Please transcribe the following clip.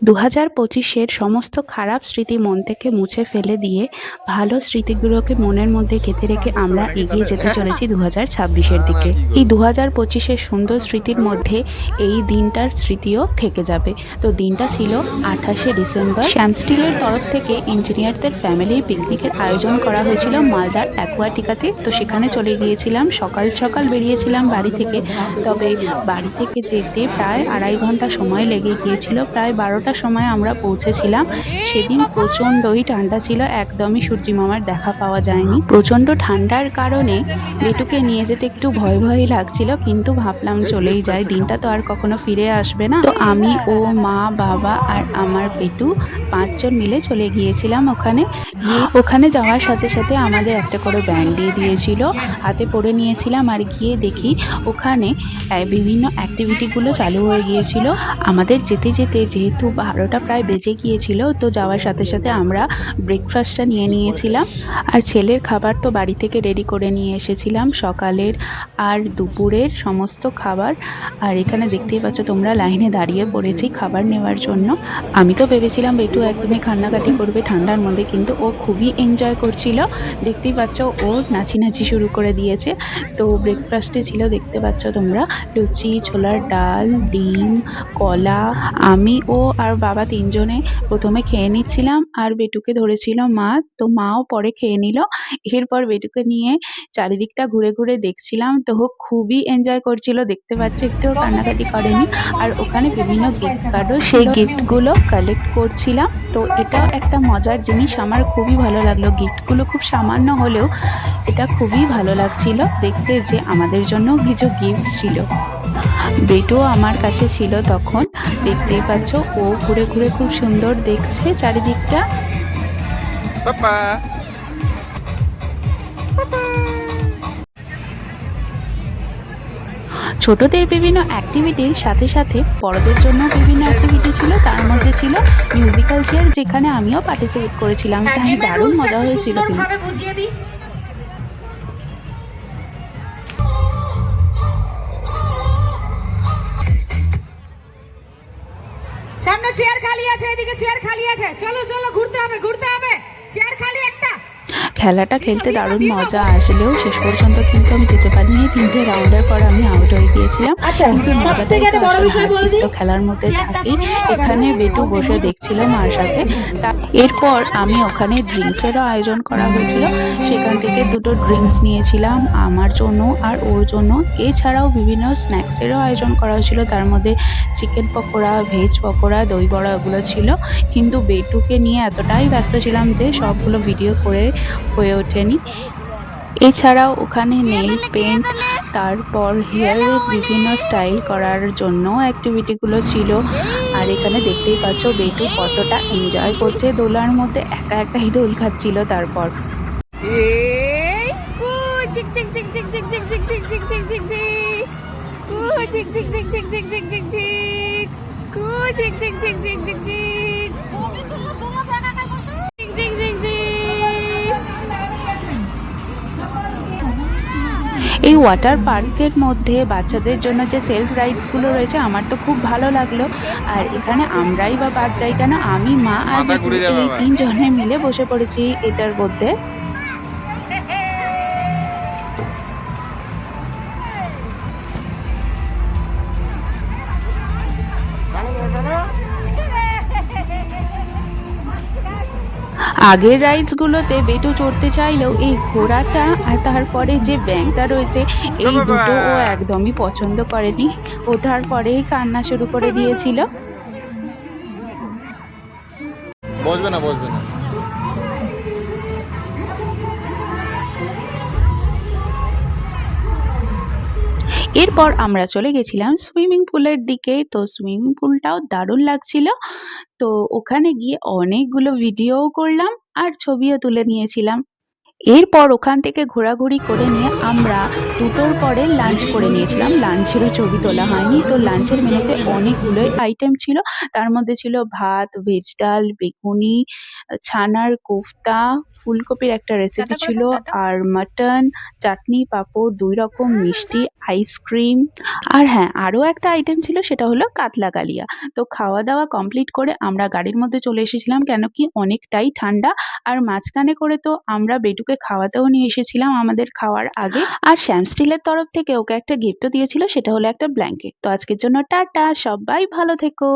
2025-এর সমস্ত খারাপ স্মৃতি মন থেকে মুছে ফেলে দিয়ে ভালো স্মৃতিগুলোকে মনের মধ্যে গেঁথে রেখে আমরা এগিয়ে যেতে চলেছি 2026-এর দিকে। এই 2025-এর সুন্দর স্মৃতির মধ্যে এই দিনটার স্মৃতিও থেকে যাবে। তো দিনটা ছিল 28শে ডিসেম্বর। শ্যাম স্টিলের তরফ থেকে ইঞ্জিনিয়ারদের ফ্যামিলি পিকনিকের আয়োজন করা হয়েছিল মালদার অ্যাকুয়াটিকাতে। তো সেখানে চলে গিয়েছিলাম, সকাল সকাল বেরিয়েছিলাম বাড়ি থেকে। তবে বাড়ি থেকে যেতে প্রায় 2.5 ঘন্টা সময় লেগে গিয়েছিল। প্রায় 12টার সময় আমরা পৌঁছেছিলাম। সেদিন প্রচণ্ডই ঠান্ডা ছিল, একদমই সূর্যি মামার দেখা পাওয়া যায়নি। প্রচণ্ড ঠান্ডার কারণে বেটুকে নিয়ে যেতে একটু ভয় ভয়ই লাগছিল, কিন্তু ভাবলাম চলেই যাই, দিনটা তো আর কখনো ফিরে আসবে না। তো আমি, ও, মা, বাবা আর আমার বেটু 5 জন মিলে চলে গিয়েছিলাম ওখানে। ওখানে যাওয়ার সাথে সাথে আমাদের একটা করে ব্যান্ড দিয়ে দিয়েছিল, হাতে পড়ে নিয়েছিলাম। আর গিয়ে দেখি ওখানে বিভিন্ন অ্যাক্টিভিটিগুলো চালু হয়ে গিয়েছিল। আমাদের যেতে যেতে যেহেতু 12টা প্রায় বেজে গিয়েছিল, তো যাওয়ার সাথে সাথে আমরা ব্রেকফাস্টটা নিয়ে নিয়েছিলাম। আর ছেলের খাবার তো বাড়ি থেকে রেডি করে নিয়ে এসেছিলাম, সকালের আর দুপুরের সমস্ত খাবার। আর এখানে দেখতেই পাচ্ছ তোমরা, লাইনে দাঁড়িয়ে পড়েছি খাবার নেওয়ার জন্য। আমি তো ভেবেছিলাম বেটু একদমই কান্নাকাটি করবে ঠান্ডার মধ্যে, কিন্তু ও খুবই এনজয় করছিল। দেখতেই পাচ্ছ ও নাচি শুরু করে দিয়েছে। তো ব্রেকফাস্টে ছিল, দেখতে পাচ্ছ তোমরা, লুচি, ছোলার ডাল, ডিম, কলা। আমি, ও আর বাবা 3 জনে প্রথমে খেয়ে নিচ্ছিলাম, আর বেটুকে ধরেছিল মা। তো মাও পরে খেয়ে নিল। এরপর বেটুকে নিয়ে চারিদিকটা ঘুরে ঘুরে দেখছিলাম। তো ও খুবই এনজয় করছিল, দেখতে পাচ্ছ একটুও কান্নাকাটি করেনি। আর ওখানে বিভিন্ন গিফট কার্ডও, সেই গিফটগুলো কালেক্ট করছিলাম। তো এটাও একটা মজার জিনিস, আমার খুবই ভালো লাগলো। গিফটগুলো খুব সামান্য হলেও এটা খুবই ভালো লাগছিল দেখতে, যে আমাদের জন্য কিছু গিফট ছিল। বেটুও আমার কাছে ছিল তখন, দেখতেই পাচ্ছ ও ঘুরে ঘুরে খুব সুন্দর দেখছে চারিদিকটা। ছোটদের বিভিন্ন অ্যাক্টিভিটির সাথে সাথে বড়দের জন্য বিভিন্ন অ্যাক্টিভিটি ছিল। তার মধ্যে ছিল মিউজিক্যাল চেয়ার, যেখানে আমিও পার্টিসিপেট করেছিলাম। তাই দারুণ মজা হয়েছিল কিন্তু। সামনে চেয়ার খালি আছে, এদিকে চেয়ার খালি আছে, চলো চলো ঘুরতে হবে ঘুরতে হবে, চেয়ার খালি একটা। খেলাটা খেলতে দারুণ মজা আসলেও শেষ পর্যন্ত কিন্তু আমি যেতে পারিনি। 3টে রাউন্ডের পর আমি আউট হয়ে গিয়েছিলাম। কিন্তু মজাটাই তো আসল, হার জিত তো খেলার মধ্যে থাকেই। এখানে বেটু বসে দেখছিল মার সাথে। এরপর আমি ওখানে ড্রিঙ্কসেরও আয়োজন করা হয়েছিল, সেখান থেকে 2টো ড্রিঙ্কস নিয়েছিলাম আমার জন্য আর ওর জন্য। এছাড়াও বিভিন্ন স্ন্যাক্সেরও আয়োজন করা হয়েছিল, তার মধ্যে চিকেন পকোড়া, ভেজ পকোড়া, দই বড়া, ওগুলো ছিল। কিন্তু বেটুকে নিয়ে এতটাই ব্যস্ত ছিলাম যে সবগুলো ভিডিও করে হয়ে ওঠেনি। এছাড়াও ওখানে নেল পেন্ট, তারপর হেয়ারের বিভিন্ন স্টাইল করার জন্য অ্যাক্টিভিটিগুলো ছিল। আর এখানে দেখতেই পাচ্ছ বেটু কতটা এনজয় করছে দোলার মধ্যে, একা একাই দোল খাচ্ছিল। তারপর এই কু চিক চিক চিক চিক চিক চিক চিক চিক চিক চিক চিক চিক কু চিক চিক চিক চিক চিক চিক চিক চিক কু চিক চিক চিক চিক চিক চিক তুমি তুলো তুলো দেখা কার বসে চিক চিক চিক চিক। এই ওয়াটার পার্কের মধ্যে বাচ্চাদের জন্য যে সেলফ রাইডসগুলো রয়েছে আমার তো খুব ভালো লাগলো। আর এখানে আমরাই বা বাদ যাই কেন, আমি, মা আর বেটু এই 3 জনে মিলে বসে পড়েছি এটার মধ্যে। আগের রাইডসগুলোতে বেটু চড়তে চাইলেও এই ঘোড়াটা আর তারপরে যে ব্যাংকটা রয়েছে, এই দুটো ও একদমই পছন্দ করেনি। ওঠার পরেই কান্না শুরু করে দিয়েছিল। বসবে না বসবে না। এরপর আমরা চলে গেছিলাম সুইমিং পুলের দিকে। তো সুইমিং পুলটাও দারুণ লাগছিল। তো ওখানে গিয়ে অনেকগুলো ভিডিওও করলাম আর ছবিও তুলে নিয়েছিলাম। এরপর ওখান থেকে ঘোরাঘুরি করে নিয়ে আমরা 2টোর পরে লাঞ্চ করে নিয়েছিলাম। লাঞ্চেরও ছবি তোলা হয়নি। তো লাঞ্চের মেনুতে অনেকগুলোই আইটেম ছিল। তার মধ্যে ছিল ভাত, ভেজ ডাল, বেগুনি, ছানার কোফতা, ফুলকপির একটা রেসিপি ছিল, আর মাটন, চাটনি, পাঁপড়, 2 রকম মিষ্টি, আইসক্রিম, আর হ্যাঁ, আরও একটা আইটেম ছিল, সেটা হলো কাতলা কালিয়া। তো খাওয়া-দাওয়া কমপ্লিট করে আমরা গাড়ির মধ্যে চলে এসেছিলাম, কেন কি অনেকটাই ঠান্ডা। আর মাঝখানে করে তো আমরা বেটুকে খাওয়াতেও নিয়ে এসেছিলাম আমাদের খাওয়ার আগে। আর শ্যাম স্টিলের তরফ থেকে ওকে একটা গিফটও দিয়েছিল, সেটা হলো একটা ব্ল্যাঙ্কেট। তো আজকের জন্য টাটা, সবাই ভালো থেকো।